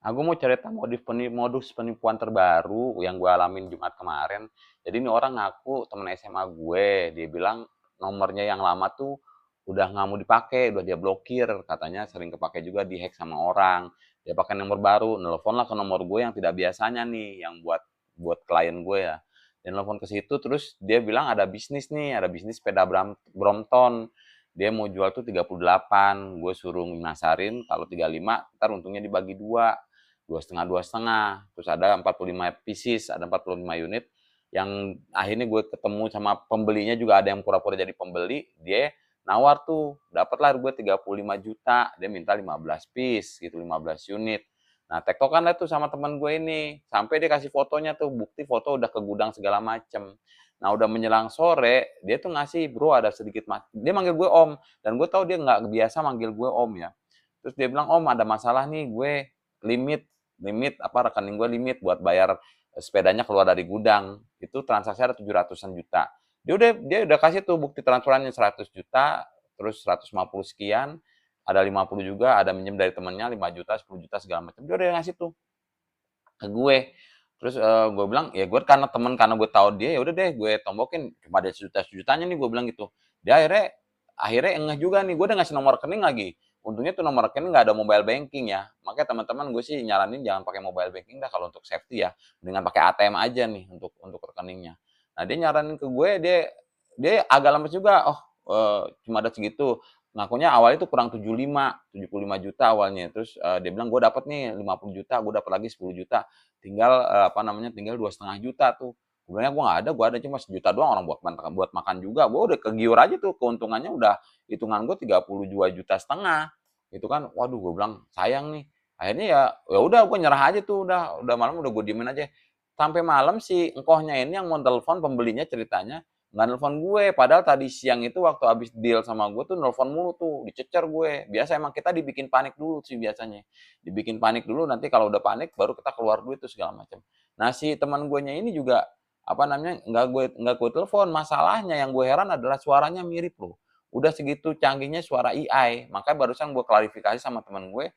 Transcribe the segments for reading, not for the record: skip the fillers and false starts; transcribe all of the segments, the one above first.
Aku mau cerita modus penipuan terbaru yang gue alamin Jumat kemarin. Jadi ini orang ngaku temen SMA gue, dia bilang nomornya yang lama tuh udah nggak mau dipakai, udah dia blokir, katanya sering kepake juga di-hack sama orang. Dia pakai nomor baru, nelponlah ke nomor gue yang tidak biasanya nih, yang buat buat klien gue ya. Dia nelpon ke situ, terus dia bilang ada bisnis nih, ada bisnis sepeda Brompton. Dia mau jual tuh 38, gue suruh nasarin kalau 35, ntar untungnya dibagi dua setengah, terus ada 45 pieces, ada 45 unit, yang akhirnya gue ketemu sama pembelinya juga ada yang pura-pura jadi pembeli, dia nawar tuh, dapatlah gue 35 juta, dia minta 15 piece gitu, 15 unit. Nah, tektokan lah tuh sama teman gue ini, sampai dia kasih fotonya tuh, bukti foto udah ke gudang segala macem. Nah, udah menjelang sore, dia tuh ngasih, bro ada sedikit dia manggil gue om, dan gue tahu dia nggak biasa manggil gue om ya. Terus dia bilang, om ada masalah nih, gue limit limit apa rekening gue limit buat bayar sepedanya keluar dari gudang. Itu transaksi ada 700-an juta. Dia udah kasih tuh bukti transferannya 100 juta, terus 150 sekian, ada 50 juga, ada minjem dari temennya 5 juta, 10 juta segala macam. Dia udah ngasih tuh ke gue. Terus gue bilang, ya gue karena temen, karena gue tahu dia, ya udah deh gue tombokin, cuma ada sejuta-sejutanya nih, gue bilang gitu. Dia akhirnya ngeh juga nih, gue udah ngasih nomor rekening lagi. Untungnya tuh nomor rekening nggak ada mobile banking ya. Makanya teman-teman gue sih nyaranin jangan pakai mobile banking dah kalau untuk safety ya. Dengan pakai ATM aja nih untuk rekeningnya. Nah, dia nyaranin ke gue, dia dia agak lemes juga. Oh, cuma ada segitu. Ngakunya awalnya tuh kurang 75 juta awalnya. Terus dia bilang gue dapat nih 50 juta, gue dapat lagi 10 juta. Tinggal apa namanya? Tinggal 2,5 juta tuh. Gue bilang gue nggak ada, gue ada cuma sejuta doang, orang buat makan juga. Gue udah kegiur aja tuh, keuntungannya udah hitungan gue 32,5 juta. Itu kan, waduh gue bilang sayang nih. Akhirnya ya udah gue nyerah aja tuh, udah malam udah gue diemin aja. Sampai malam si engkohnya ini yang mau telepon pembelinya ceritanya nggak nelfon gue, padahal tadi siang itu waktu habis deal sama gue tuh nelfon mulu tuh, dicecer gue. Biasa emang kita dibikin panik dulu sih biasanya. Dibikin panik dulu, nanti kalau udah panik baru kita keluar duit tuh segala macam. Nah, si teman gue nya ini juga apa namanya, nggak gue telepon. Masalahnya yang gue heran adalah suaranya mirip loh. Udah segitu canggihnya suara AI. Makanya barusan gue klarifikasi sama teman gue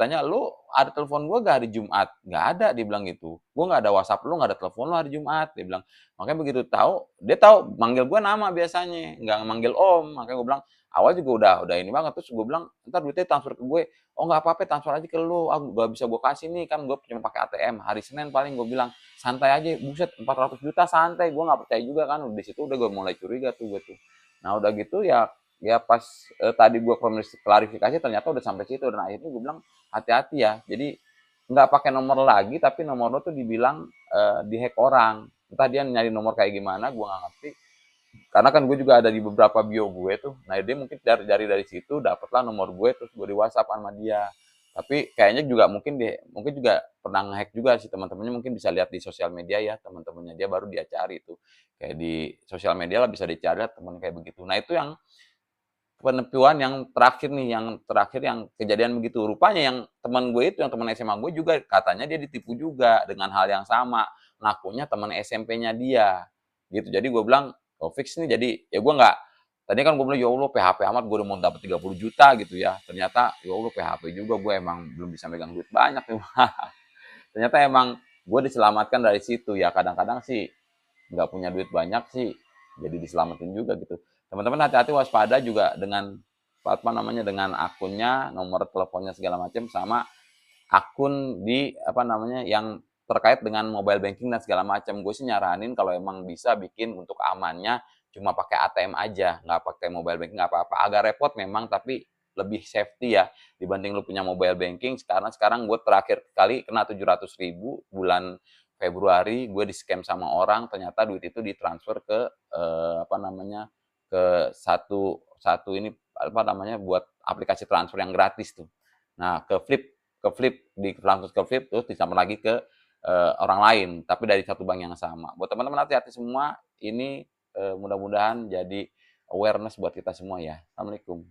tanya, lu ada telepon gue gak hari Jumat? Nggak ada, dia bilang gitu. Gue nggak ada WhatsApp lu, nggak ada telepon lu hari Jumat, dia bilang. Makanya begitu tahu, dia tahu manggil gue nama biasanya, nggak manggil om. Makanya gue bilang, awal juga udah ini banget. Terus gue bilang, ntar duitnya transfer ke gue. Oh nggak apa-apa, transfer aja ke lu. Ah, gak bisa gue kasih nih, kan gue cuma pakai ATM. Hari Senin paling gue bilang, santai aja. Buset, 400 juta santai. Gue nggak percaya juga kan. Di situ udah gue mulai curiga tuh gue tuh. Nah udah gitu ya, ya pas tadi gue klarifikasi ternyata udah sampai situ. Dan akhirnya gue bilang, hati-hati ya. Jadi nggak pakai nomor lagi, tapi nomor lo tuh dibilang dihack orang. Entah dia nyari nomor kayak gimana, gue nggak ngerti. Karena kan gue juga ada di beberapa bio gue tuh. Nah, dia mungkin dari situ dapatlah nomor gue, terus gue di WhatsApp sama dia. Tapi kayaknya juga mungkin juga pernah ngehack juga sih, teman-temannya mungkin bisa lihat di sosial media ya, teman-temannya dia baru dia cari tuh. Kayak di sosial media lah bisa dicari lah teman kayak begitu. Nah, itu yang penipuan yang terakhir yang kejadian begitu. Rupanya yang teman gue itu, yang teman SMA gue juga katanya dia ditipu juga dengan hal yang sama. Ngakunya teman SMP-nya dia. Gitu. Jadi gue bilang, oh fix nih. Jadi ya gue nggak, tadi kan gue bilang, ya Allah PHP amat, gue udah mau dapat 30 juta gitu ya. Ternyata ya Allah PHP juga, gue emang belum bisa megang duit banyak. Ternyata emang gue diselamatkan dari situ ya. Kadang-kadang sih nggak punya duit banyak sih, jadi diselamatin juga gitu. Teman-teman hati-hati, waspada juga dengan apa namanya, dengan akunnya, nomor teleponnya segala macam, sama akun di apa namanya yang terkait dengan mobile banking dan segala macam. Gue sih nyaranin kalau emang bisa bikin untuk amannya cuma pakai ATM aja, nggak pakai mobile banking, nggak apa-apa. Agak repot memang, tapi lebih safety ya dibanding lu punya mobile banking. Sekarang gue terakhir kali kena 700.000 bulan Februari, gue di scam sama orang, ternyata duit itu ditransfer ke apa namanya, ke satu satu ini apa namanya, buat aplikasi transfer yang gratis tuh. Nah, langsung ke flip terus disamper lagi ke orang lain, tapi dari satu bank yang sama. Buat teman-teman hati-hati semua, ini mudah-mudahan jadi awareness buat kita semua ya. Assalamualaikum.